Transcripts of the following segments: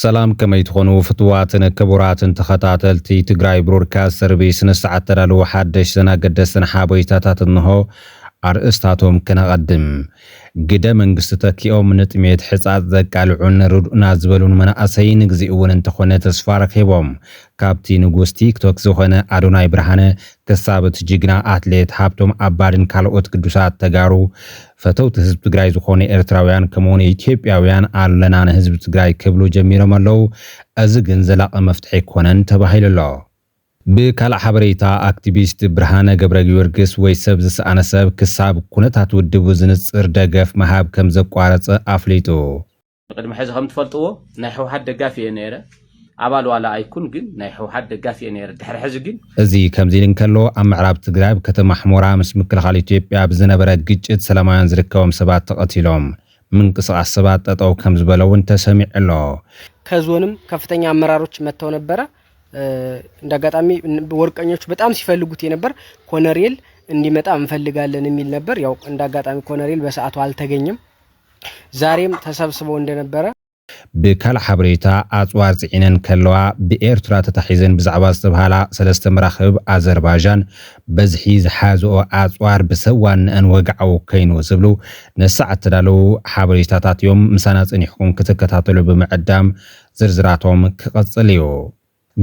سلام كما يتخونوا فتواتن كبراتن تخطاتلتي تقراي برودكاست سيرفيس نسعة تلالو حدش سنة قدسن حابيتاتات النهو أرئستاتهم كنقدم قدا منقست تكيوم نتميت حصات ذكالعون ردنا زبلون من أسين نقزئون انتخونة تسفارك هبوم كابتي نقوس تيك توك زخونة أدوناي برهانة كسابت جيجنا أتليت حابتم أبارن كالوت قدوسات تقارو فتوت هزب تقراي زخونة إرتراويان كمون إيتيوبياويان آلنان هزب تقراي كبلو جميرا ملو أزقن زلاق مفتحي كونن تباهيل الله بكال حبريتا اكتيفيست برهانه ገብረጊዮርጊስ ወይ ሰብ ዝሰአነሰብ ክሳብ ኩነታት ውድብ ዝንጽር ደገፍ መሃብ ከም ዘቋረጸ አፍሊጡ ቅድም ሕዚ ከም ትፈልጥዎ ናይ ሕወሓት ደጋፊ እየ ነይረ አባል ዋላ አይኩን ግን ናይ ሕወሓት ደጋፊ እየ ነይረ ድሕሪ ሕዚ ግን እዚ ከምዚ ኢልን ከሎ ኣብ ምዕራብ ትግራይ ከተማ ሕሞራ ምስ ምክልኻል ኢትዮጵያ ብዝነበረ ግጭት ሰላማውያን ዝርከቦም ሰባት ተቐቲሎም ምንቅስቃስ ሰባት ጠጠው ከም ዝበለውን ተሰሚዕ ኣሎ ከዞንም ከፍተኛ አመራሮች መተው ነበረ እንደጋጣሚ ወርቀኞች በጣም ሲፈልጉት የነበር ኮነሬል እንዲመጣ እንፈልጋለን የሚል ነበር ያው እንደጋጣሚ ኮነሬል በሰዓቱ አልተገኘም ዛሬም ተሰብስበው እንደነበረ بكال حبريتا أطوار زعينن كلوا بإيرترا تتحيزن بزعبا استبهالا سلسة مراخب أزربايجان بزحيز حازو أطوار بسوان أن وقعو كينو سبلو نسعة تدالو حبريتا تاتيوم مسانات أن يحكم كتكتاتلو بمعدام زرزراتهم كقصليو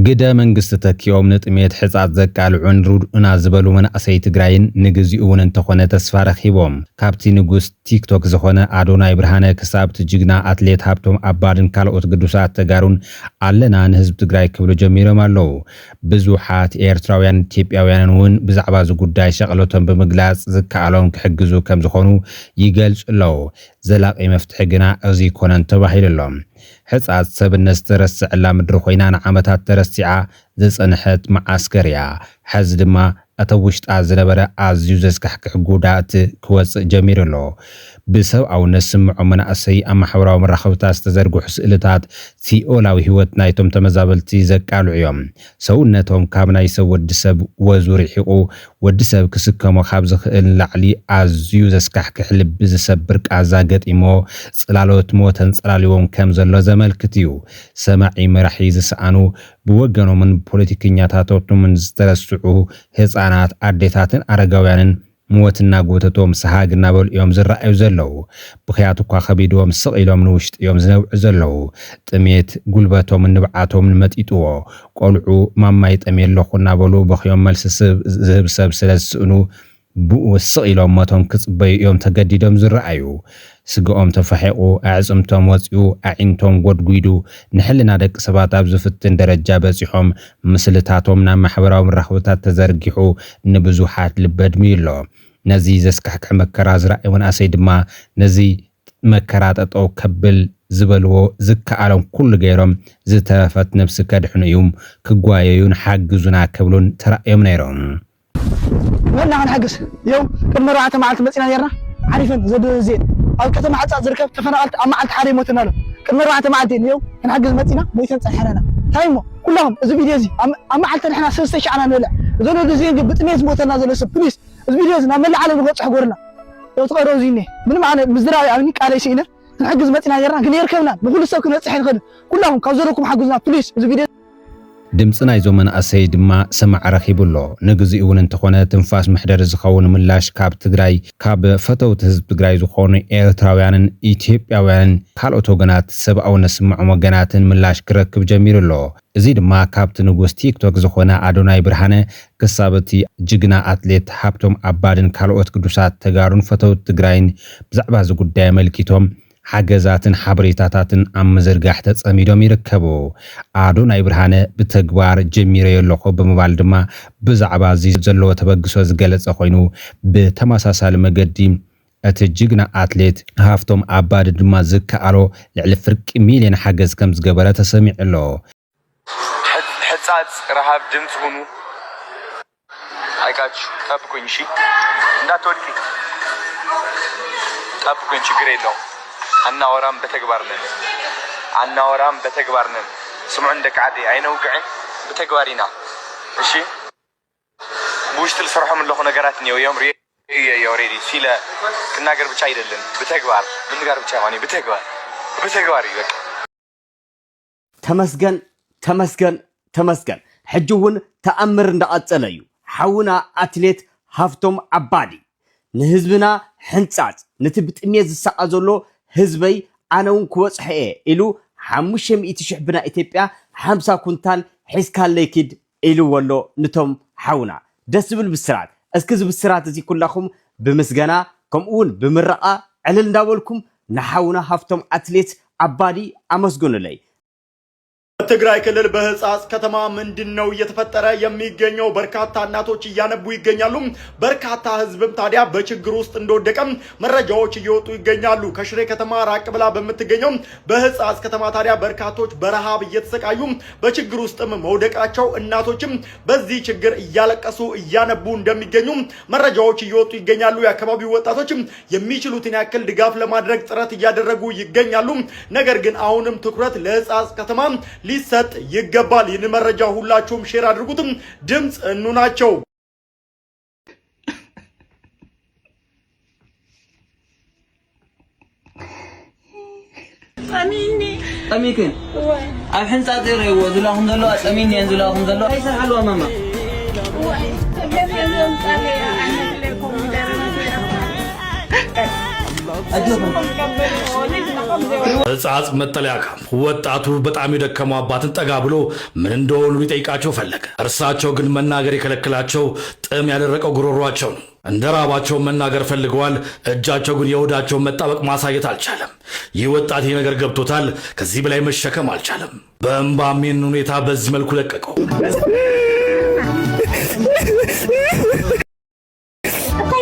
قدا منقست تكيوم نتميت حصات زكالعون رودنا زبلو من أسي تقراين نقزيون انتخونة تسفار خيبوم كابتي نقوس تيك توك زخونة أدوناي برهانة كساب تجيقنا أتليت هابتوم أبادن كالوت قدوسات تقارون علنا نهزب تقراي كبلو جميرا مالو بزوحات إيرتراويان تيبياويان ون بزعبازو قداي شغلوتن بمقلاس زكالون كحقزو كم زخونو يقلش اللو زلاقي مفتحقنا أزي كونان تباهيل اللهم حصات سبنس ترسع لا مدر خوينا عامتات ترسعا زصنحت معسكريا حز دما اتوشت ازنبره ازيو زسكحكح غودات كوص جميرلو بسو او نسمعو من اسي اما حوراو مرخبتا استزرغو حسئلتات سيولاوي هيوت نايتم تمزابلتي زقالو يوم سونتهم كابنا يسود سب وزوريحو ودسب كسكمو خابز خل لعلي ازيو زسكحكح لب زسبرق ازاغت ايمو صلالوت موتن صلاليوم كم زلو زملكتيو سمعي مرحي زسانو بوغنو من بوليتيكينياتاتو من زترسعو ህፃናት አዴታትን አረጋውያንን ሞትና ጎተቶም ሰሃግና በልዮም ዝራአዩ ዘለው ብخያቱ ኳ ከቢዶም ስቂሎም ንውሽጥ ዮም ዝነብዑ ዘለው ጥሜት ጉልበቶም ንብዓቶም መጢጥዎ ቆልዑ ማማይ ጠሜለኹና በሉ በخዮም መልስ ዝህብ ሰብ ስለስእኑ ስቂሎም ሞቶም ክጽበዮም ተገዲዶም ዝራአዩ ስግኦም ተፈሒቁ አዕጽምቶም ወጽኡ አዒንቶም ጎድጉይዱ ንሕልና ደቅ ሰባት ኣብ ዝፍትን ደረጃ በጺሖም ምስልታቶም ናብ ማሕበራዊ መራኸብታት ተዘርጊሑ ንብዙሓት ልበድሚ ኢሎ ነዚ ዘስካሕክሕ መከራ ዝራእዩን ኣሰይ ድማ ነዚ መከራ ጠጠው ከብል ዝበልዎ ዝከኣሎም ኩሉ ገይሮም ዝተፈት ነብሲ ከድሕኑዮም ክጓየዩን ሓግዙና ከብሉን ተራእዮም ነይሮም ولا عن حقس يوم كم مرة عتمعت مسينا يرنا عارفين زد زين أو كتم حتى زركب تفنقلت أما عت حري موتنا له كم مرة عتمعتين يوم كان حقس مسينا مويتن صحرانا تايمو كلهم زبيديزي أما عت نحنا سوستيش عنا نولع زود زين جبت ميز موتنا زلوا سبليس زبيديز نعمل على الوقت حقورنا لو تغيروا زينه من معنا مزرعة أو نيك على شيء نحجز مسينا يرنا كن يركبنا نقول السوق نصحين خد كلهم كوزركم حجزنا بليس زبيديز دمصنا يزومن اسي دما سمع رخيبلو نغزيون انتخونه تنفاس محدر زخون ملاش كاب تግራይ ካብ ፈተውት ህዝብ ትግራይ ዝኾኑ ኤርትራውያንን ኢትዮጵያውያን ካልኦት ወገናት ሰብኣውነ ስምዑ ወገናትን ምላሽ ክረክብ ጀሚሩሎ እዚ ድማ ካብቲ ንጉስ ቲክቶክ ዝኾነ አዶናይ ብርሃነ ክሳበቲ ጅግና አትሌት ሃብቶም አባድን ካልኦት ቅዱሳት ተጋሩን ፈተውት ትግራይን ብዛዕባ ዝጉዳይ መልኪቶም حجزاتن حبريتاتن عم زرقاح تتصميدهم يركبو አዶናይ ብርሃነ بتكبار جميرة يلوخو بمبالدما بزعبا زي زلو تبقسو زقلت اخوينو بتماساسال مقديم اتجيقنا اتليت هافتم عباد دما زكالو لعلى فرق ميلين حجز كم زقبرة تسميع له حتسات رهاب دمت هونو هايكاتش تابكو نشي لا تولكي تابكو نشي قريدو عنا ورام بتكبرنا سمعوا عندك عادي عينه وقعين بتكبرينا ماشي بوش تلصرحوا من لخو نقراتني ويوم يا وريدي فيلا كنا قرب شاي دلن بتكبر من قرب شاي بتكبر بتكبري ተመስገን ሕጅውን ተአምር እንዳቀጸለዩ ሓውና አትሌት ሃፍቶም ዓባዲ ንህዝብና ሕንጻጽ ንትብጥሜት ዝሳቀ ዘሎ ህዝበይ ኣነውን ክወጽሐ ኢሉ 500,000 ብና ኢትዮጵያ 50 ኩንታል ሒስካለይ ኪድ ኢሉ ወሎ ንቶም ሓውና ደስ ዝብል ብስራት እስኪ ዝብስራት እዚ ኩላኹም ብምስገና ከምኡውን ብምረቃ ዕልል እንዳበልኩም ንሓውና ሃፍቶም አትሌት ዓባዲ አመስግኑለይ በትግራይ ክልል በህጻጽ ከተማ ምንድነው እየተፈጠረ የሚገኘው? በርካታ እናቶች እያነቡ ይገኛሉ። በርካታ ህዝብም ታዲያ በችግር ውስጥ እንደወደቀም መረጃዎች እየወጡ ይገኛሉ። ከሽሬ ከተማ ራቅ ብላ በምትገኘው በህጻጽ ከተማ ታዲያ በርካቶች በረሃብ እየተሰቃዩ በችግር ውስጥም መውደቃቸው እናቶችም በዚህ ችግር እያለቀሱ እያነቡ እንደሚገኙ መረጃዎች እየወጡ ይገኛሉ። የአካባቢው ወጣቶችም የሚችሉትን ያክል ድጋፍ ለማድረግ ጥረት እያደረጉ ይገኛሉ። ነገር ግን አሁንም ትኩረት ለህጻጽ ከተማ ሊሰጥ ይገባል። ይህን መረጃ ሁላችሁም ሼር አድርጉትም ድምጽ እንኑናቸው። أميكن أبحن صادر وزلاهم زلوا أمين ينزلاهم زلوا هاي سرحلوا ماما ህጻጽ መጠለያ ካምፕ ወጣቱ በጣም የደከሙ አባትን ጠጋ ብሎ ምን እንደሆኑ ሊጠይቃቸው ፈለገ። እርሳቸው ግን መናገር የከለከላቸው ጥም ያደረቀው ጉሮሯቸው ነው። እንደራባቸው መናገር ፈልገዋል። እጃቸው ግን የሆዳቸውን መጣበቅ ማሳየት አልቻለም። ይህ ወጣት ይህ ነገር ገብቶታል። ከዚህ በላይ መሸከም አልቻለም። በእንባም ይህን ሁኔታ በዚህ መልኩ ለቀቀው።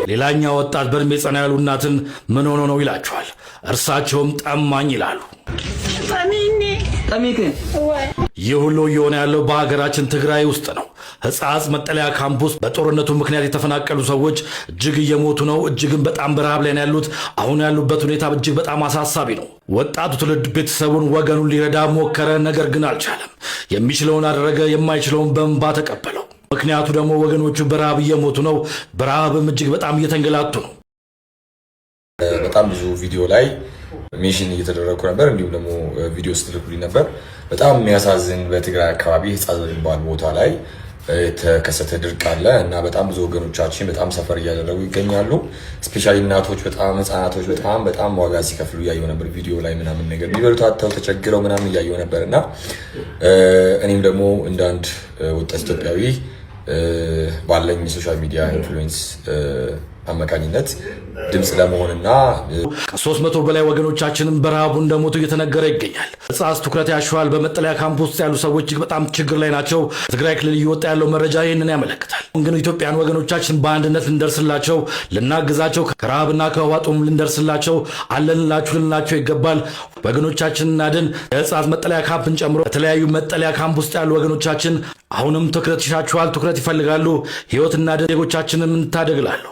ሌላኛው ወጣት በእድሜ ጸና ያሉ እናትን ምን ሆኖ ነው ይላቸዋል። እርሳቸውም ጠማኝ ይላሉ። ይህ ሁሉ እየሆነ ያለው በሀገራችን ትግራይ ውስጥ ነው። ህጻጽ መጠለያ ካምፕስ በጦርነቱ ምክንያት የተፈናቀሉ ሰዎች እጅግ እየሞቱ ነው። እጅግም በጣም በረሃብ ላይ ያሉት። አሁን ያሉበት ሁኔታ እጅግ በጣም አሳሳቢ ነው። ወጣቱ ትውልድ ቤተሰቡን ወገኑን ሊረዳ ሞከረ፣ ነገር ግን አልቻለም። የሚችለውን አደረገ፣ የማይችለውን በእንባ ተቀበለው። ምክንያቱ ደግሞ ወገኖቹ በረሃብ እየሞቱ ነው። በረሃብም እጅግ በጣም እየተንገላቱ ነው። በጣም ብዙ ቪዲዮ ላይ ሜንሽን እየተደረጉ ነበር፣ እንዲሁም ደግሞ ቪዲዮ ስትልኩልኝ ነበር። በጣም የሚያሳዝን በትግራይ አካባቢ ህጻጽ የሚባል ቦታ ላይ የተከሰተ ድርቅ አለ እና በጣም ብዙ ወገኖቻችን በጣም ሰፈር እያደረጉ ይገኛሉ። ስፔሻሊ እናቶች በጣም ህፃናቶች በጣም ዋጋ ሲከፍሉ እያየሁ ነበር። ቪዲዮ ላይ ምናምን ነገር የሚበሉት አጥተው ተቸግረው ምናምን እያየሁ ነበር እና እኔም ደግሞ እንደ አንድ ወጣት ኢትዮጵያዊ ባለኝ ሶሻል ሚዲያ ኢንፍሉዌንስ አማካኝነት ድምጽ ለመሆንና ከ300 በላይ ወገኖቻችንን በረሃቡ እንደሞቱ እየተነገረ ይገኛል። ህጻጽ ትኩረት ያሸዋል። በመጠለያ ካምፕ ውስጥ ያሉ ሰዎች በጣም ችግር ላይ ናቸው። ትግራይ ክልል እየወጣ ያለው መረጃ ይህንን ያመለክታል። ግን ኢትዮጵያን ወገኖቻችን በአንድነት ልንደርስላቸው፣ ልናግዛቸው፣ ከረሃብና ከዋጡም ልንደርስላቸው አለንላችሁ ልንላቸው ይገባል። ወገኖቻችንን እናድን። የህጻጽ መጠለያ ካምፕን ጨምሮ በተለያዩ መጠለያ ካምፕ ውስጥ ያሉ ወገኖቻችን አሁንም ትኩረት ይሻቸዋል፣ ትኩረት ይፈልጋሉ። ህይወት እናድን፣ ዜጎቻችንን እንታደግላለሁ።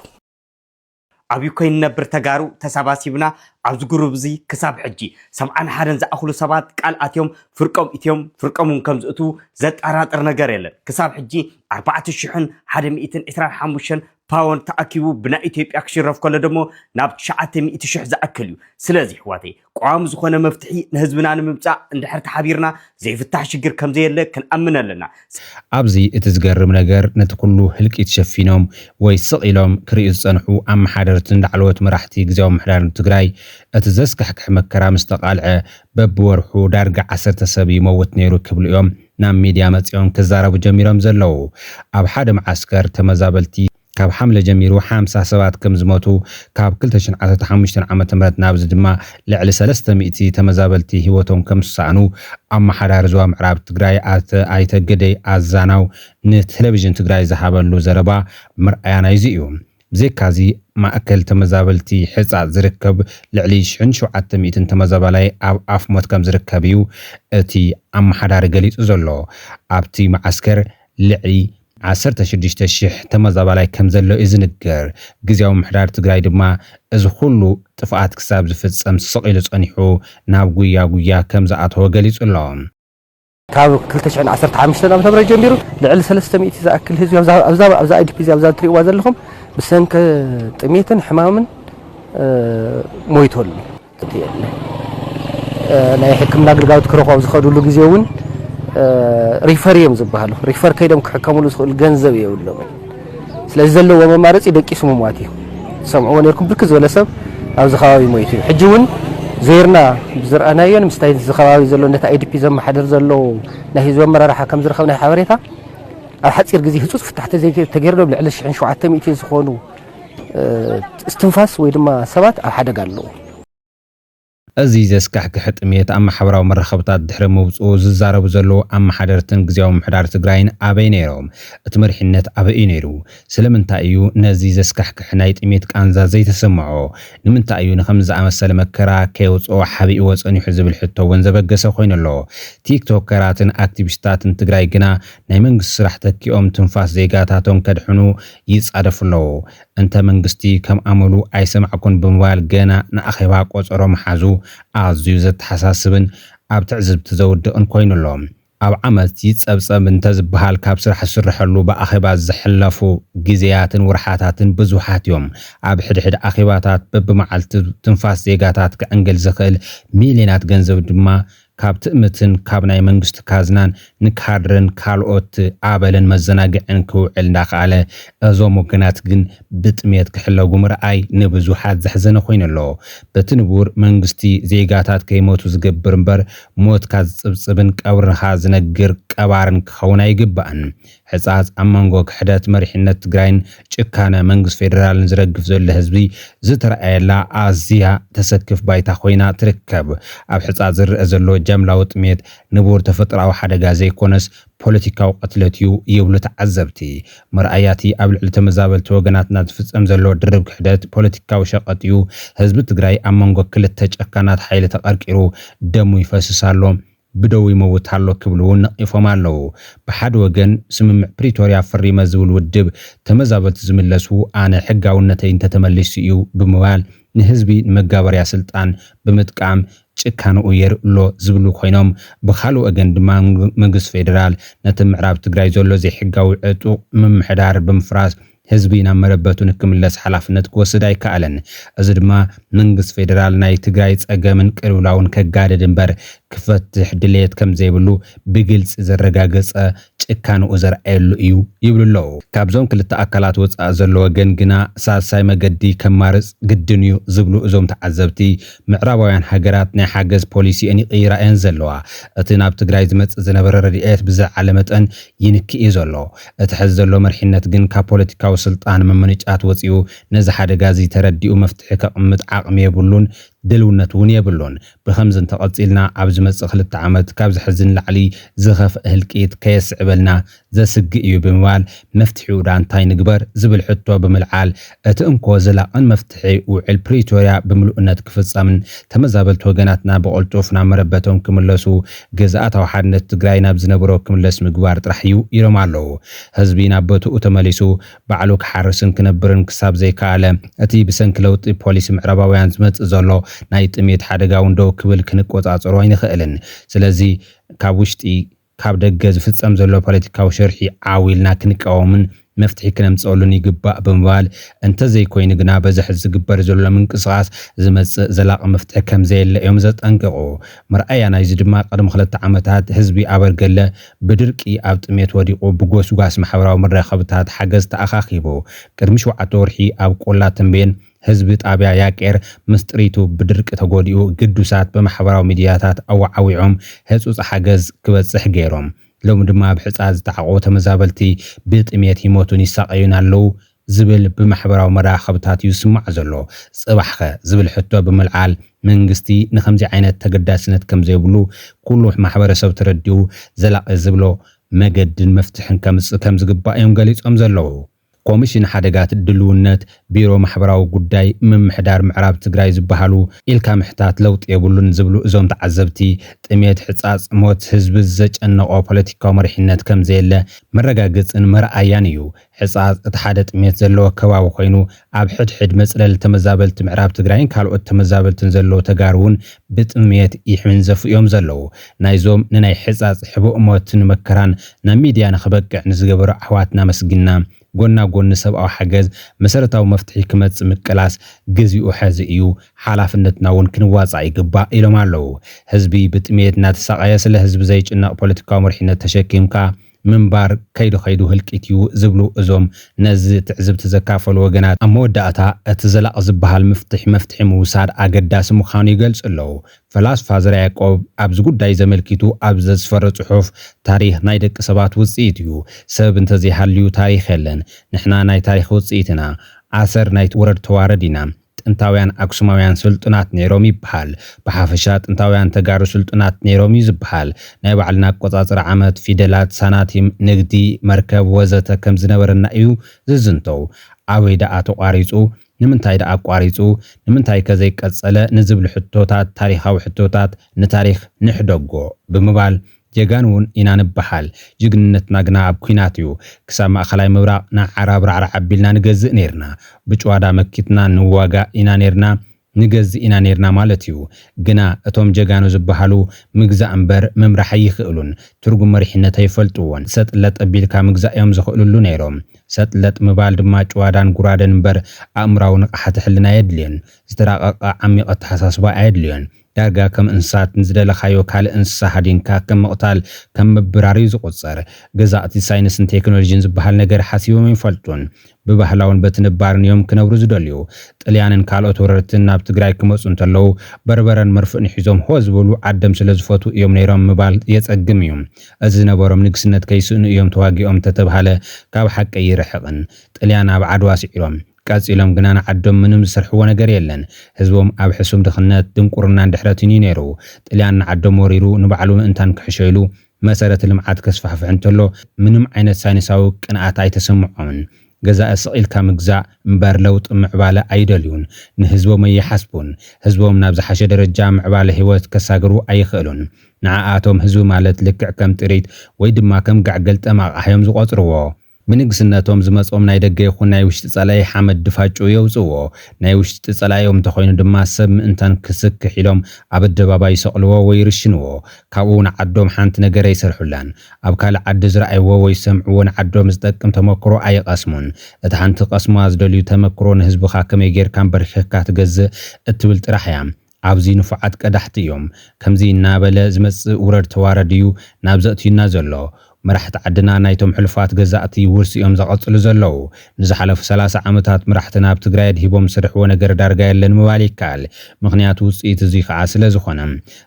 አብይ ኮይን ነበር ተጋሩ ተሰባሲብና አብዝ ግሩብ ዚ ክሳብ ሕጂ 71 ዝኣኽሉ ሰባት ቃል ኣትዮም ፍርቆም ኢትዮም ፍርቆሙን ከም ዝእቱ ዘጠራጥር ነገር የለን። ክሳብ ሕጂ 4125 ፓውንድ ተኣኪቡ ብና ኢትዮጵያ ክሽረፍ ከሎ ደሞ ናብ 900,000 ዝኣክል እዩ። ስለዚ ሕዋተይ ቋሚ ዝኾነ መፍትሒ ንህዝብና ንምምጻእ እንድሕር ተሓቢርና ዘይፍታሕ ሽግር ከም ዘየለ ክንኣምን ኣለና። ኣብዚ እቲ ዝገርም ነገር ነቲ ኩሉ ህልቂት ሸፊኖም ወይ ስቂሎም ክሪኡ ዝጸንሑ ኣመሓደርትን ላዕለዎት መራሕቲ ግዝያዊ ምሕዳር ትግራይ እቲ ዘስካሕክሕ መከራ ምስ ተቃልዐ በብወርሑ ዳርጋ 10 ሰብ ይመውት ነይሩ ክብሉ እዮም ናብ ሚድያ መጽኦም ክዛረቡ ጀሚሮም ዘለዉ። ኣብ ሓደ መዓስከር ተመዛበልቲ ካብ ሓምለ ጀሚሩ 50 ሰባት ከም ዝሞቱ ካብ 2015 ዓመተ ምህረት ናብዚ ድማ ልዕሊ 300 ተመዛበልቲ ህይወቶም ከም ዝሰኣኑ ኣመሓዳሪ ዞባ ምዕራብ ትግራይ ኣይተ ገደይ ኣዛናው ንቴሌቪዥን ትግራይ ዝሃበሉ ዘረባ ምርኣያና እዩ። ብዘይካዚ ማእከል ተመዛበልቲ ሕጻጽ ዝርከብ ልዕሊ 700 ተመዛባላይ ኣብ ኣፍ ሞት ከም ዝርከብ እዩ እቲ ኣመሓዳሪ ገሊጹ ዘሎ። ኣብቲ ማዓስከር ልዕሊ 16,000 ተመዛባላይ ከም ዘሎ ይዝንገር። ግዝያዊ ምሕዳር ትግራይ ድማ እዚ ኩሉ ጥፍኣት ክሳብ ዝፍጸም ስቂሉ ጸኒሑ ናብ ጉያ ከም ዝኣተወ ገሊጹ ኣሎ። ካብ 2015 ዓመተ ምህረት ጀሚሩ ልዕሊ 300 ዝኣክል ህዝቢ ኣብዛ IDP ኣብዛ ትሪእዋ ዘለኹም ብሰንኪ ጥሜትን ሕማምን ሞይቶሉ ናይ ሕክምና ግልጋሎት ክረኽቡ ዝኸዱሉ ግዜ እውን ሪፈሪየም ዝበሃሉ ሪፈር ከይዶም ክሕከሙሉ ዝኽእል ገንዘብ የብሎም ስለዚ ዘለዎ መማረፂ ደቂሱ ምሟት እዩ ሰምዕዎ ነርኩም ብርክ ዝበለ ሰብ ኣብዚ ከባቢ ሞይቱ እዩ ሕጂ እውን ዘርና ብዝርአናዮን ምስታይ ዝኸባቢ ዘሎ ነታ አይዲፒ ዘመሓደር ዘሎ ናይ ህዝቢ ኣመራርሓ ከም ዝረኸብና ሓበሬታ ኣብ ሓፂር ግዜ ህፁፅ ፍታሕቲ ተገይሮም ልዕሊ 1700 ዝኾኑ እስትንፋስ ወይ ድማ ሰባት ኣብ ሓደጋ ኣለዉ እዚ ዘስካሕክሕ ጥሜት ኣብ ማሕበራዊ መራኸብታት ድሕሪ መውፅኡ ዝዛረቡ ዘለዉ ኣመሓደርትን ግዜያዊ ምሕዳር ትግራይን ኣበይ ነይሮም እቲ መሪሕነት ኣበይ እዩ ነይሩ ስለምንታይ እዩ ነዚ ዘስካሕክሕ ናይ ጥሜት ቃንዛ ዘይተሰምዖ ንምንታይ እዩ ንከምዚ ዝኣመሰለ መከራ ከየውፅኦ ሓቢኡ ወፀኒሑ ዝብል ሕቶ እውን ዘበገሰ ኮይኑ ኣሎ ቲክቶከራትን ኣክቲቪስታትን ትግራይ ግና ናይ መንግስቲ ስራሕ ተኪኦም ትንፋስ ዜጋታቶም ከድሕኑ ይጻደፉ ኣለዉ እንተ መንግስቲ ከም ኣመሉ ኣይሰማዕኩን ብምባል ገና ንኣኼባ ቆፀሮ መሓዙ ኣዝዩ ዘተሓሳስብን ኣብ ትዕዝብቲ ዘውድቕን ኮይኑ ኣሎ ኣብ ዓመት ይጸብጸብ እንተዝበሃል ካብ ስራሕ ዝስርሐሉ ብኣኼባ ዝሕለፉ ግዜያትን ወርሓታትን ብዙሓት እዮም ኣብ ሕድሕድ ኣኼባታት በብመዓልቲ ትንፋስ ዜጋታት ክዕንገል ዝኽእል ሚልዮናት ገንዘብ ድማ ካብ ትእምትን ካብ ናይ መንግስቲ ካዝናን ንካድርን ካልኦት ኣበልን መዘናግዕን ክውዕል እንዳኸኣለ እዞም ወገናት ግን ብጥሜት ክሕለጉ ምርኣይ ንብዙሓት ዘሕዘነ ኮይኑ ኣሎ በቲ ንቡር መንግስቲ ዜጋታት ከይሞቱ ዝገብር እምበር ሞትካ ዝፅብፅብን ቀብርኻ ዝነግር ቀባርን ክኸውን ኣይግባእን ሕፃፅ ኣብ መንጎ ክሕደት መሪሕነት ትግራይን ጭካነ መንግስቲ ፌደራልን ዝረግፍ ዘሎ ህዝቢ ዝተረኣየላ ኣዝያ ተሰክፍ ባይታ ኮይና ትርከብ ኣብ ሕፃፅ ዝርአ ዘሎ ጀምላዊ ጥሜት ንቡር ተፈጥራዊ ሓደጋ ዘይኮነስ ፖለቲካዊ ቅትለት እዩ ይብሉ ተዓዘብቲ መርኣያቲ ኣብ ልዕሊ ተመዛበልቲ ወገናትና ዝፍጸም ዘሎ ድርብ ክሕደት ፖለቲካዊ ሸቐጥ እዩ ህዝቢ ትግራይ ኣብ መንጎ ክልተ ጨካናት ሓይሊ ተቐርቂሩ ደሙ ይፈስስ ኣሎ بدو يموت هالو كبلون نقيفهم هالو بحد وجن سمع بريتوريا فريمة زول ودب تمزابت زملسو أنا حقا ونتين تتملسيو بموال نهزبي مجابر يا سلطان بمتقام كانوا وير لو زبلو خوينهم بخالو أجن دما منجس فيدرال نتم عرب تجري زولو زي حقا وعطو ممحدار بمفراس ህዝቢና መረበቱን ክምለስ ሓላፍነት ክወስድ ኣይከኣለን እዚ ድማ መንግስት ፌደራል ናይ ትግራይ ጸገምን ቅልውላውን ከጋደድ እምበር ክፈትሕ ድሌት ከም ዘይብሉ ብግልጽ ዘረጋገጸ ጭካኑ ዘርአየሉ እዩ ይብሉለው ካብዞም ክልተ ኣካላት ወጻእ ዘሎ ወገን ግና ሳሳይ መገዲ ከማርጽ ግድን እዩ ዝብሉ እዞም ተዓዘብቲ ምዕራባውያን ሃገራት ናይ ሓገዝ ፖሊሲ ይቕይራየን ዘለዋ እቲ ናብ ትግራይ ዝመጽእ ዝነበረ ረድኤት ብዝዓለ መጠን ይንክእ ዘሎ እቲ ሕዝ ዘሎ መርሕነት ግን ካብ ፖለቲካዊ ስልጣን መመንጫት ወፂኡ ነዚ ሓደጋ እዚ ተረዲኡ መፍትሒ ከቕምጥ ዓቕሚ የብሉን دلونة ونيا بلون بخمس تقصيلنا عبز مسخلت عمد كابز حزن العلي زخف أهلكيت كيس عبلنا ذا سجئ بموال مفتحي ودان تاين جبر زبل حطوا بملعال أتأمكو زلا أن مفتحي وعل بريتوريا بملؤنات كفص من تمزابل توجناتنا بقولتوفنا مربتهم كملسو جزاءات وحدنا تجري نبز نبرو كملس مجبار ترحيو يرمالو هزبينا بتو أتملسو بعلوك حارسن كنبرن كساب زي كعلم أتي بسنكلوت بوليس معرباويان زمت زلو نايت أميت حدا وندو كبل كنقوت عطروين خيلن سلازي كابوشتي كاب دجاز فتصم زلو بوليتيكاو شرحي عاويلنا كنقاومن مفتحي كلام تقولوني جباء بموال أنت زي كوين جنا بزحز جبار زلو من قصاص زمت زلاق مفتح كم زي اللي يوم زت أنقعو مرأي أنا يزيد ما قدم خلت عمتات حزبي عبر قلة بدركي أبت أميت وديقو بقوس وقاس محاورة ومرة خبطات حجز تأخاخيبو كرمش وعطورحي أو قولات بين حزب طابع ياكير مستريتو بدرك تغوديو قدوسات بمحاورة ميدياتات أو عويعهم هزوز حجز كبتصح غيرهم لو مدما بحصاز تعقو تمزابلتي بيت اميت يموتون يساقيون اللو زبل بمحبراو مراخبتات يسمع زلو صباحخه زبل حتو بملعال منغستي نخمزي عينت تقداسنت كم زيبلو كله محبرسب ترديو زلاق زبلو مجدن مفتحن كم زغبا يوم غليصم زلو كوميشن حدقات الدلونات بيرو محبراو قداي من محدار معراب تقراي زبهالو إلكا محتات لوط يبولون زبلو ازوم تعزبتي تأميت حصاص موت حزب الزج انو بوليتيكا مرحينات كم زيلا مرقاقز ان مرأيانيو حصاص اتحادت اميت زلو كواو خوينو عب حد مسألة تمزابلت معراب تقراين كالو تمزابلت زلو تقارون بتأميت يحمن زفو يوم زلو نايزوم نناي حصاص حبو اموت نمكران نا ميديا نخبق نزقبر احواتنا مسجنا ጎና ጎን ሰብኣዊ ሓገዝ መሰረታዊ መፍትሒ ክመጽእ ምቅላስ ግዜኡ ሕዚ እዩ ሓላፍነትና እውን ክንዋጻእ ይግባእ ኢሎም ኣለዉ ህዝቢ ብጥሜት እናተሰቃየ ስለ ህዝቢ ዘይጭነቕ ፖለቲካዊ መሪሕነት ተሸኪምካ منبار كيدو خيدو هلكيتيو زبلو ازوم نز تعزب تزكافل وغنات اما وداعتا اتزلق زبهال مفتح موساد اقداس مخانو يقلص اللو فلاسفة زرع يعقوب ابز قداي زملكيتو ابز زفر صحوف تاريخ نايدك سبات وصيتيو سبب انتزي حاليو تاريخ يلن نحنا ناي تاريخ وصيتنا عصر نايت ورد تواردينا انتاويان اكسوماويان سلطنات نيرومي بحال بحافشات انتاويان تقارو سلطنات نيرومي زبحال نايب علنا قطاطر عمد فيدلات ساناتيم نقدي مركب وزتا كم زنبرنا ايو ززنتو عوي داعتو قاريسو نمنتاي داع قاريسو نمنتاي كزي قصله نزبل حتوتات تاريخاوي حتوتات نتاريخ نحدقو بمبال جيغانون إنا نبحال جيغنت ناقنا عب كويناتيو كسام أخلاي مبراق نا عراب رعرع عبيلنا نغز نيرنا بجوادا مكتنا نواغا إنا نيرنا نغز إنا نيرنا مالتيو غنا اتوم جيغانو زبحالو مغزا أمبر ممرحي يخيلون ترغو مريحنة يفلتوون ستلت أبيلكا مغزا يوم زخيلو نيروم ستلت مبال دما جوادان قرادن مبر أمراو نقحة حلنا يدلين ستراقا عميقة حساسبا يدلين دارغا كم انسات نزدل خايو كال انسا حدينكا كم مقتال كم مبراري زقصر غزاتي ساينس تكنولوجي زبحال نجر حسيبو يفلطون ببحلاون بتنبارن يوم كنبرو زدليو طليانن كالوت وررتن ناب تግራይ كمص انتلو بربرن مرفن حيزوم هوز بولو عدم سلازفوتو يوم نيرام مبال يصقم يوم از نبرم نغسنت كيسن يوم تواغيوم تتبحاله كاب حق يرحقن طليانا بعدوا سيلوم قاصيلهم غنانا عدم منم سرحو ነገር የለን ህዝቦም ኣብ ሕሱም ድኽነት ድንቁርና እንድሕረትን ይነሩ ጥልያን ዓዶም ወሪሩ ንባዕሉ እንታን ክሕሸይሉ መሰረት ልምዓት ከስፋሕፍሕ እንተሎ ምንም ዓይነት ሳይንሳዊ ቅንዓት ኣይተሰምዖምን ገዛ እስቂልካ ምግዛእ እምበር ለውጥ ምዕባለ ኣይደልዩን ንህዝቦም ይሓስቡን ህዝቦም ናብ ዝሓሸ ደረጃ ምዕባለ ህይወት ከሳግሩ ኣይኽእሉን ንዓኣቶም ህዝቢ ማለት ልክዕ ከም ጥሪት ወይ ድማ ከም ጋዕገል ጠማቃሕዮም ዝቆጽርዎ منغسناتهم زمصوم ناي دغ يخون ناي وشت صلاي حمد دفاچو يوصو ناي وشت صلايوم تخوين دما سب انتن كسك حيلوم اب الدباباي سقلو ويرشنو كابون عدوم حنت نغر يسرحلان اب كال عد زرعيو وي سمعون عدوم زتقم تمكرو اي قسمون ات حنت قسمو ازدليو تمكرون حزب خاكم يغير كان برخكا تغز اتبل طرحيام عبزي نفعات قدحتيوم كمزي نابل زمص ورد توارديو نابزاتينا زلو مرحت عدنا نايتم حلفات غزاتي ورسيوم زقصلو زلو نزحلف 30 عامታት مرحتنا بتግራይ ዲቦም ስርሕዎ ነገር ዳርጋ የለን መባሊካል ምክንያቱ ውጽኢት እዚ ከዓ ስለ ዝኾነ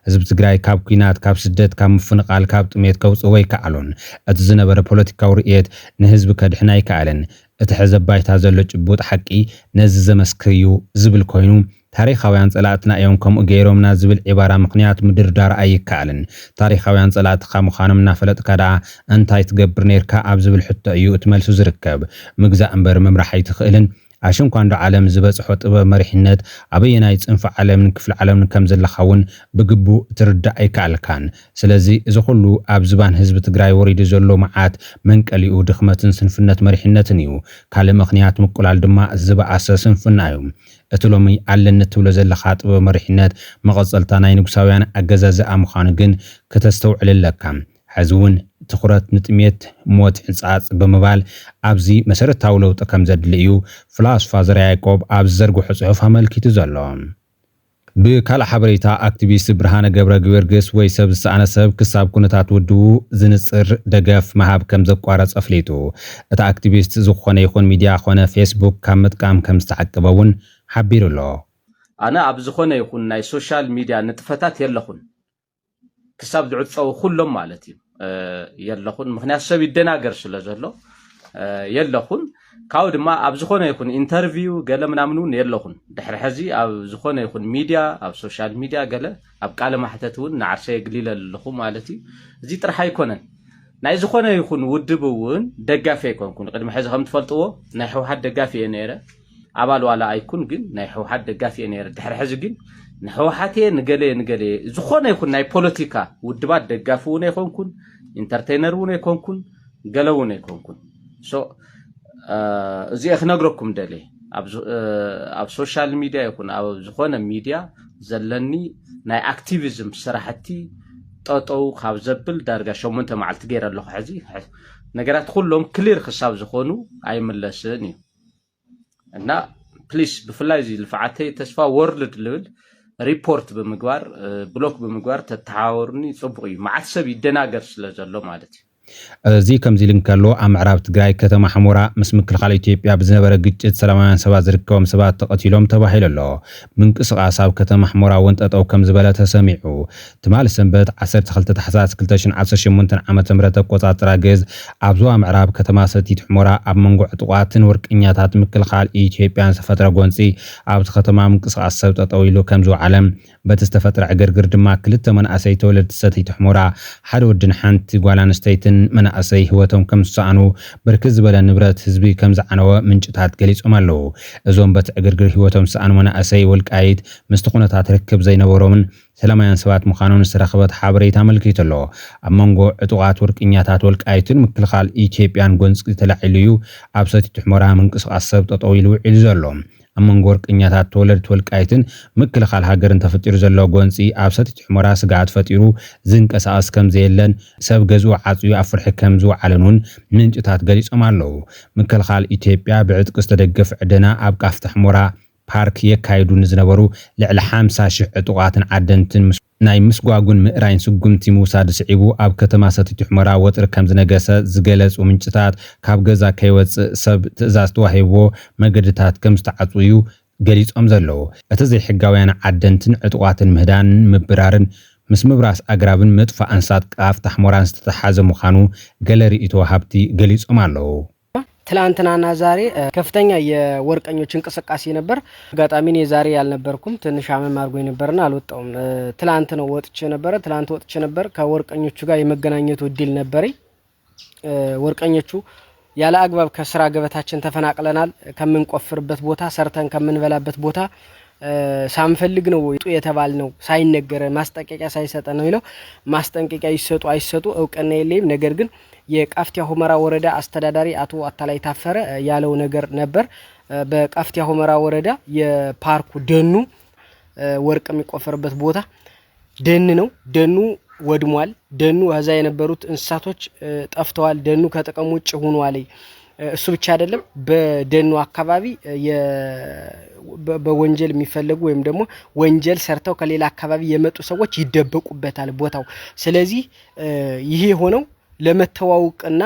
ህዝብ ትግራይ ካብ ኩናት ካብ ስደት ካብ ምፍንቃል ካብ ጥሜት ከውጽእ ወይ ከኣሉን እቲ ዝነበረ ፖለቲካዊ ርእየት ንህዝብ ከድሕና ይከኣልን እቲ ሕዘባይታ ዘሎ ጭቡጥ ሓቂ ነዚ ዘመስክዩ ዝብል ኮይኑ ታሪኻውያን ጸላእትና እዮም ከምኡ ገይሮምና ዝብል ዒባራ ምኽንያት ምድርዳር ኣይከኣልን ታሪኻውያን ጸላእትካ ምዃኖም እናፈለጥካ ደኣ እንታይ ትገብር ነርካ ኣብ ዝብል ሕቶ እዩ እትመልሱ ዝርከብ ምግዛእ እምበር ምምራሕ ኣይትኽእልን عشان كان عالم زبص حط بمرحنات أبينا يتصنف عالم كفل عالم كم زلخاون بجبو ترد أيكالكان سلزي إذا كله أبزبان حزب تجراي وريد زلوا معات من كليو دخمة سنفنات مرحنات نيو كلام مخنيات مقول على الدماء الزبا أساس سنفنايوم أتلومي على النتولة زلخات بمرحنات مغزلتنا ينقصويان أجزاء أمخانجن كتستوعب للكام حزون تخرت نتميت موت حصاص بمبال ابزي مسرتاو لوط كم زدليو فلاسفة زرع يعقوب اب زرغو حصوف ملكيت زلوم بكال حبريتا اكتيفيست برهانه ገብረ ጊዮርጊስ ወይ ሰብ ሳነሰብ ክሳብ ኩነታት ወዱ ዝንጽር ደገፍ ማሃብ ከም ዘቋረጽ አፍሊጡ እታ አክቲቪስት ዝኾነ ይኹን ሚዲያ ኾነ ፌስቡክ ከም መጥቃም ከም ዝተዓቀበውን ሓቢሩሎ አና ኣብ ዝኾነ ይኹን ናይ ሶሻል ሚዲያ ንጥፈታት የለኹን كساب دعوة كلهم مالتي يلاخون مخنيات سب يدناجر سلازلو يلاخون كاود ما أبزخونه يكون انترفيو قال منامنون يلاخون دحر حزي أبزخونه يكون ميديا أو سوشيال ميديا قال أبقى ما حتتون نعرشة قليلة اللخو مالتي زي ترى حيكونن نايزخونه يكون ودبون دقافي يكون قد ما حز خمت فلتوه نحو حد دقافي نيره عبال ولا يكون جن نحو حد دقافي نيره دحر حزي جن نحوحاتي نقلي زخونه يكون ناي بوليتيكا ودبات دقافونه يكون انترتينرونه يكون قلوونه يكون سو زي اخنقركم دالي اب سوشيال ميديا يكون او زخونه ميديا زلني ناي اكتيفيزم صراحتي طوطو خاب زبل دارغا شومنته معلت غير الله حزي ነገራት ሁሉም ክሊር ክሳብ ዝኾኑ ኣይምለስን እዩ እና ፕሊስ ብፍላይ እዚ ልፍዓተይ ተስፋ ወርልድ ልብል ሪፖርት ብምግባር ብሎክ ብምግባር ተተሓወሩኒ ጽቡቕ እዩ መዓት ሰብ ይደናገር ስለ ዘሎ ማለት እዩ እዚ ከምዚ ልንከሎ ኣብ ምዕራብ ትግራይ ከተማ ሓሞራ ምስ ምክልኻል ኢትዮጵያ ብዝነበረ ግጭት ሰላማውያን ሰባት ዝርከቦም ሰባት ተቐቲሎም ተባሂሉ ኣሎ ምንቅስቓስ ኣብ ከተማ ሓሞራ ወንጠጠው ከም ዝበለ ተሰሚዑ ትማል ሰንበት 12 ታሕሳስ 2018 ዓመተ ምህረት ተቆጻጽራ ገዝ ኣብ ዞባ ምዕራብ ከተማ ሰቲት ሓሞራ ኣብ መንጎ ዕጡቓትን ወርቅኛታት ምክልኻል ኢትዮጵያን ዝተፈጥረ ጎንፂ ኣብቲ ከተማ ምንቅስቓስ ሰብ ጠጠው ኢሉ ከም ዝውዓለም በቲ ዝተፈጥረ ዕግርግር ድማ ክልተ መናእሰይ ተወለድቲ ሰቲት ሓሞራ ሓደ ወድን ሓንቲ ጓል ኣንስተይትን መናእሰይ ህይወቶም ከም ዝሰኣኑ ብርክት ዝበለ ንብረት ህዝቢ ከም ዝዓነወ ምንጭታት ገሊጾም ኣለዉ እዞም በቲ ዕግርግር ህይወቶም ዝሰኣኑ መናእሰይ ወልቃይት ምስቲ ኩነታት ርክብ ዘይነበሮምን ሰላማውያን ሰባት ምዃኖም ዝተረኸበት ሓበሬታ ኣመልኪቱ ኣሎ ኣብ መንጎ ዕጡቓት ወርቅኛታት ወልቃይትን ምክልኻል ኢትዮጵያን ጎንፂ ተላዒሉ እዩ ኣብ ሰቲት ሓሞራ ምንቅስቓስ ሰብ ጠጠው ኢሉ ውዒሉ ዘሎ ኣብ መንጎ ወርቅኛታት ተወለድቲ ወልቃይትን ምክልኻል ሃገርን ተፈጢሩ ዘሎ ጎንፂ ኣብ ሰቲት ሓሞራ ስጋኣት ፈጢሩ ዝንቀሳቐስ ከም ዘየለን ሰብ ገዝኡ ዓፅዩ ኣብ ፍርሒ ከም ዝውዓለን እውን ምንጭታት ገሊጾም ኣለዉ ምክልኻል ኢትዮጵያ ብዕጥቂ ዝተደገፈ ዕደና ኣብ ቃፍቲ ሓሞራ ፓርክ የካይዱ ንዝነበሩ ልዕሊ 50,000 ዕጡቓትን ዓደንትን ናይ ምስጓጉን ምእራይን ስጉምቲ ምውሳድ ስዒቡ ኣብ ከተማ ሰቲት ሓሞራ ወጥሪ ከም ዝነገሰ ዝገለጹ ምንጭታት ካብ ገዛ ከይወፅእ ሰብ ትእዛዝ ተዋሂብዎ መገድታት ከም ዝተዓጽዩ ገሊጾም ዘለዉ እቲ ዘይሕጋውያን ዓደንትን ዕጡቓትን ምህዳንን ምብራርን ምስ ምብራስ ኣግራብን ምጥፋእ እንስሳት ቃፍቲ ሓሞራን ዝተተሓዘ ምዃኑ ገለ ርእይቶ ወሃብቲ ገሊጾም ኣለዉ ትላንትናና ዛሬ ከፍተኛ የወርቀኞች እንቅስቃሴ ነበር አጋጣሚ እኔ ዛሬ ያልነበርኩም ትንሽ አመም አድርጎኝ ነበርና አልወጣውም ትላንት ነው ወጥቼ ነበር ከወርቀኞቹ ጋር የመገናኘቱ እድል ነበረኝ ወርቀኞቹ ያለ አግባብ ከስራ ገበታችን ተፈናቅለናል ከምንቆፍርበት ቦታ ሰርተን ከምንበላበት ቦታ ሳንፈልግ ነው ወይጡ የተባል ነው ሳይነገረ ማስጠንቀቂያ ሳይሰጠ ነው ይለው ማስጠንቀቂያ ይሰጡ አይሰጡ እውቅና የለም ነገር ግን የቃፍቲያ ሁመራ ወረዳ አስተዳዳሪ አቶ አታላይ ታፈረ ያለው ነገር ነበር በቃፍቲያ ሁመራ ወረዳ የፓርኩ ደኑ ወርቅ የሚቆፈርበት ቦታ ደን ነው ደኑ ወድሟል ደኑ አዛ የነበሩት እንስሳቶች ጠፍተዋል ደኑ ከጥቅም ውጭ ሆኗል እሱ ብቻ አይደለም በደኑ አካባቢ በወንጀል የሚፈልጉ ወይም ደግሞ ወንጀል ሰርተው ከሌላ አካባቢ የመጡ ሰዎች ይደበቁበታል ቦታው ስለዚህ ይሄ ሆነው ለመተዋወቅና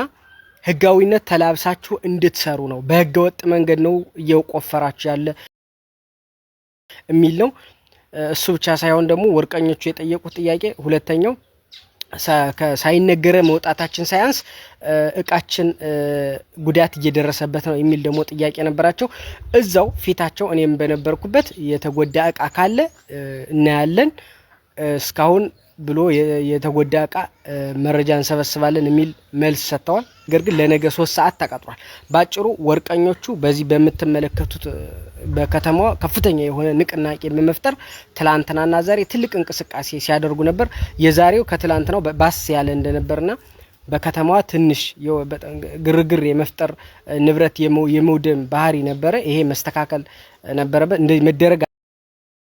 ህጋዊነት ተላብሳችሁ እንድትሰሩ ነው በህገወጥ መንገድ ነው እየቆፈራችሁ ያለ የሚል ነው እሱ ብቻ ሳይሆን ደግሞ ወርቀኞቹ የጠየቁት ጥያቄ ሁለተኛው ሳይነገረ መውጣታችን ሳይንስ እቃችን ጉዳት እየደረሰበት ነው የሚል ደግሞ ጥያቄ ነበራቸው እዛው ፊታቸው እኔም በነበርኩበት የተጎዳ እቃ ካለ እናያለን እስካሁን ብሎ የተጎዳ እቃ መረጃን ሰበስባለን የሚል መልስ ሰጥተዋል ነገር ግን ለነገ 3 ሰዓት ተቀጥሯል ባጭሩ ወርቀኞቹ በዚህ በመተመለከቱት በከተማው ከፍተኛ የሆነ ንቅናቄ በመፍጠር ትላንትናና ዛሬ ትልቅ እንቅስቃሴ ሲያደርጉ ነበር የዛሬው ከትላንትናው ባስ ያለ እንደነበርና በከተማዋ ትንሽ ግርግር የመፍጠር ንብረት የመውደም ባህሪ ነበር ይሄ መስተካከል ነበረበት እንደ መደረግ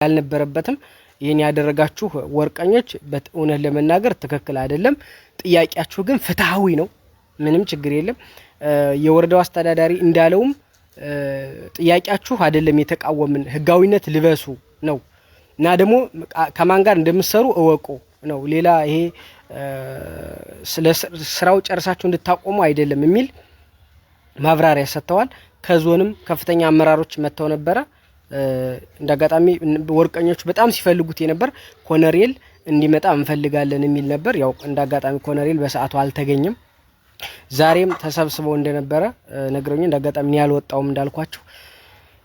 ያልነበረበትም ይሄን ያደረጋችሁ ወርቀኞች በእውነት ለመናገር ትክክል አይደለም ጥያቄያችሁ ግን ፍትሃዊ ነው ምንም ችግር የለም የወረዳው አስተዳዳሪ እንዳለውም ጥያቄያችሁ አይደለም የተቃወምን ህጋዊነት ልበሱ ነው እና ደግሞ ከማን ጋር እንደምትሰሩ እወቁ ነው ሌላ ይሄ ስራው ጨርሳችሁ እንድታቆሙ አይደለም የሚል ማብራሪያ ሰጥተዋል ከዞንም ከፍተኛ አመራሮች መተው ነበር እንደጋጣሚ ወርቀኞች በጣም ሲፈልጉት የነበር ኮነሬል እንዲመጣ እንፈልጋለን የሚል ነበር ያው እንደጋጣሚ ኮነሬል በሰዓቱ አልተገኘም ዛሬም ተሰብስበው እንደነበረ ነግረውኝ እንደጋጣሚ ያልወጣው እንዳልኳችሁ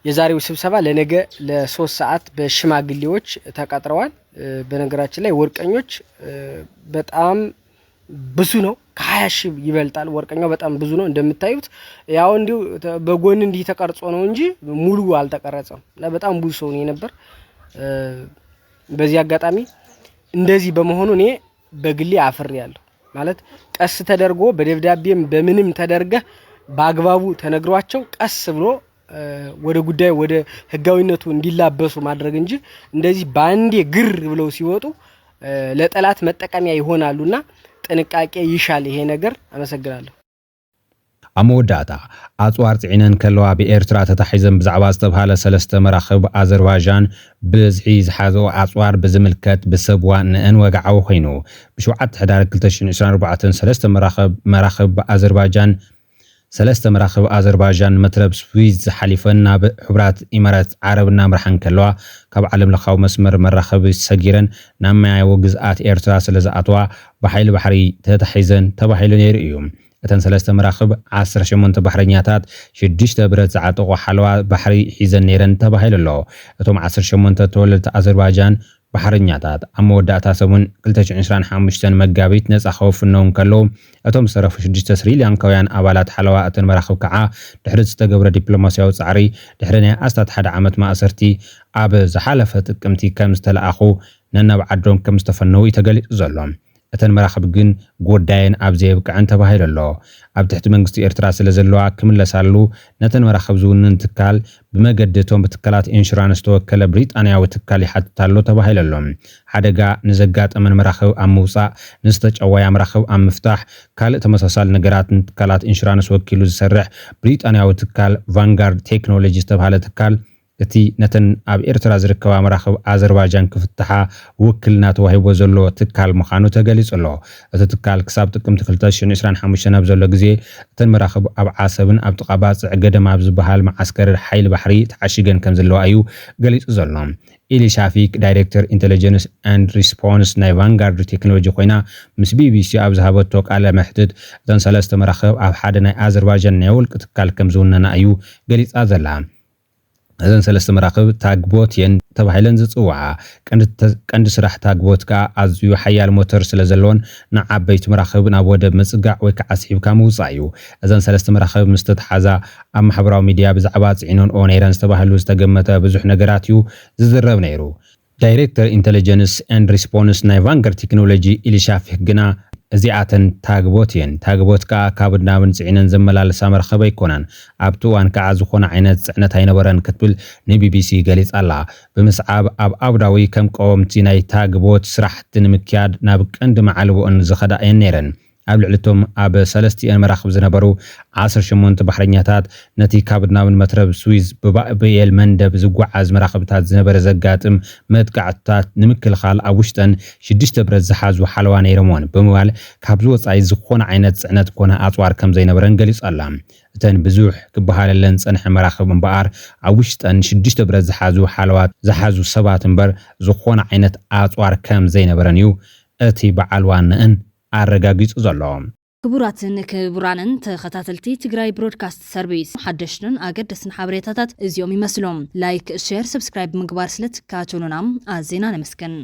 የዛሬው ስብሰባ ለነገ ለ3 ሰዓት በሽማግሌዎች ተቀጥረዋል በነገራችን ላይ ወርቀኞች በጣም ብዙ ነው ከ20,000 ይበልጣል ወርቀኛው በጣም ብዙ ነው እንደምታዩት ያው እንዲው በጎን እንዲ ተቀርጾ ነው እንጂ ሙሉ አልተቀረጸም በጣም ብዙ ሰው ነበር በዚህ አጋጣሚ እንደዚህ በመሆኑ እኔ በግሊ አፍሬያለሁ ማለት ቀስ ተደርጎ በደብዳቤም በምንም ተደርገ በአግባቡ ተነግሯቸው ቀስ ብሎ ወደ ጉዳይ ወደ ህጋዊነቱ እንዲላበሱ ማድረግ እንጂ እንደዚህ ባንዴ ግር ብለው ሲወጡ ለጠላት መጠቀሚያ ይሆናሉና ጥንቃቄ ይሻል ይሄ ነገር አመሰግናለሁ ኣመወዳእታ ኣጽዋር ጽዒነን ከለዋ ብኤርትራ ተታሒዘን ብዛዕባ ዝተብሃለ ሰለስተ መራኽብ ኣዘርባይጃን ብዝሒ ዝሓዘኦ ኣጽዋር ብዝምልከት ብሰብዋ ንአን ወግዓዊ ኮይኑ ብ7 ሕዳር 2024 ሰለስተ መራኽብ ኣዘርባይጃን ሰለስተ መራኽብ ኣዘርባይጃን መትረብ ስዊዝ ዝሓሊፈን ናብ ሕቡራት ኢማራት ዓረብና ምርሓን ከለዋ ካብ ዓለም ለኻዊ መስመር መራኽብ ሰጊረን ናብ ማያዊ ግዝኣት ኤርትራ ስለዝኣትዋ ብሓይሊ ባሕሪ ተታሒዘን ተባሂሉ ነይሩ እዩ እተን ሰለስተ መራኽብ 18 ባሕረኛታት 6 ብረት ዝዓጠቑ ሓለዋ ባሕሪ ሒዘን ነይረን ተባሂሉ ኣሎ እቶም 18 ተወለድቲ ኣዘርባይጃን ባሕረኛታት ኣብ መወዳእታ ሰሙን 2025 መጋቢት ነፃ ከወፍነውን ከለዉ እቶም ዝተረፉ 6 ስሪላንካውያን ኣባላት ሓለዋ እተን መራኽብ ከዓ ድሕሪ ዝተገብረ ዲፕሎማስያዊ ፃዕሪ ድሕሪ ናይ ኣስታት 1 ዓመት ማእሰርቲ ኣብ ዝሓለፈ ጥቅምቲ ከም ዝተለኣኹ ነናብ ዓዶም ከም ዝተፈነው ተገሊጹ ዘሎ እተን መራኽብ ግን ጉዳየን ኣብ ዘይብቅዕን ተባሂሉ ኣሎ ኣብ ትሕቲ መንግስቲ ኤርትራ ስለ ዘለዋ ክምለሳሉ ነተን መራኽብ ዝውንን ትካል ብመገዲ እቶም ብትካላት ኢንሹራንስ ተወከለ ብሪጣንያዊ ትካል ይሓትታሎ ተባሂሉ ኣሎ ሓደጋ ንዘጋጠመን መራኽብ ኣብ ምውፃእ ንዝተጨዋያ መራኽብ ኣብ ምፍታሕ ካልእ ተመሳሳሊ ነገራትን ትካላት ኢንሹራንስ ወኪሉ ዝሰርሕ ብሪጣንያዊ ትካል ቫንጋርድ ቴክኖሎጂ ዝተባሃለ ትካል እቲ ነተን ኣብ ኤርትራ ዝርከባ መራኽብ ኣዘርባይጃን ክፍትሓ ውክልና ተዋሂቦ ዘሎ ትካል ምዃኑ ተገሊጹ ኣሎ እቲ ትካል ክሳብ ጥቅምቲ 2025 ኣብ ዘሎ ግዜ እተን መራኽብ ኣብ ዓሰብን ኣብ ጥቓ ባፅዕ ገደማ ኣብ ዝበሃል መዓስከር ሓይሊ ባሕሪ ተዓሽገን ከም ዘለዋ እዩ ገሊጹ ዘሎ ኢሊ ሻፊክ ዳይሬክተር ኢንተለጀንስ ኤንድ ሪስፖንስ ናይ ቫንጋርድ ቴክኖሎጂ ኮይና ምስ ቢቢሲ ኣብ ዝሃበቶ ቃለ መሕትት እተን ሰለስተ መራኽብ ኣብ ሓደ ናይ ኣዘርባይጃን ናይ ውልቂ ትካል ከም ዝውነና እዩ ገሊጻ ዘላ እዘን ሰለስተ መራኽብ ታግቦት የን ተባሂለን ዝጽውዓ ቀንዲ ስራሕ ታግቦት ከዓ ኣዝዩ ሓያል ሞተር ስለ ዘለዎን ንዓበይቲ መራኽብ ናብ ወደብ ምጽጋዕ ወይ ከዓ ስሒብካ ምውፃእ እዩ እዘን ሰለስተ መራኽብ ምስ ተተሓዛ ኣብ ማሕበራዊ ሚድያ ብዛዕባ ጽዒነንኦ ነይረን ዝተባህሉ ዝተገመተ ብዙሕ ነገራት እዩ ዝዝረብ ነይሩ ዳይሬክተር ኢንተለጀንስ ኤንድ ሪስፖንስ ናይ ቫንጋርድ ቴክኖሎጂ ኢሊ ሻፊክ ግና እዚኣተን ታግቦት የን ታግቦት ከዓ ካብ ናብን ጽዒነን ዘመላለሳ መራኽብ ኣይኮናን ኣብቲ እዋን ከዓ ዝኾነ ዓይነት ጽዕነት ኣይነበረን ክትብል ንቢቢሲ ገሊጻ ኣላ ብምስዓብ ኣብ ኣቡዳዊ ከም ቀወምቲ ናይ ታግቦት ስራሕቲ ንምክያድ ናብ ቀንዲ መዓልቦአን ዝኸዳ እየን ነይረን ኣብ ልዕልቶም ኣብ ሰለስቲአን መራኽብ ዝነበሩ 18 ባሕረኛታት ነቲ ካብ ናብን መትረብ ስዊዝ ብባኤል መንደብ ዝጓዓዝ መራኽብታት ዝነበረ ዘጋጥም መጥቃዕትታት ንምክልኻል ኣብ ውሽጠን 6 ብረት ዝሓዙ ሓለዋ ነይሮምን ብምባል ካብ ዝወፃኢ ዝኾነ ዓይነት ጽዕነት ኮነ ኣጽዋር ከም ዘይነበረን ገሊጹ ኣላ እተን ብዙሕ ክበሃለለን ፀንሐ መራኽብ እምበኣር ኣብ ውሽጠን 6 ብረት ዝሓዙ ሓለዋት ዝሓዙ ሰባት እምበር ዝኾነ ዓይነት ኣጽዋር ከም ዘይነበረን እዩ እቲ በዓል ዋናን ኣረጋጊጹ ዘሎ ክቡራትን ክቡራንን ተኸታተልቲ ትግራይ ብሮድካስት ሰርቪስ ሓደሽትን ኣገደስን ሓበሬታታት እዚኦም ይመስሎም ላይክ ሼር ሰብስክራይብ ምግባር ስለትካተሉና ኣዝና ነመስግን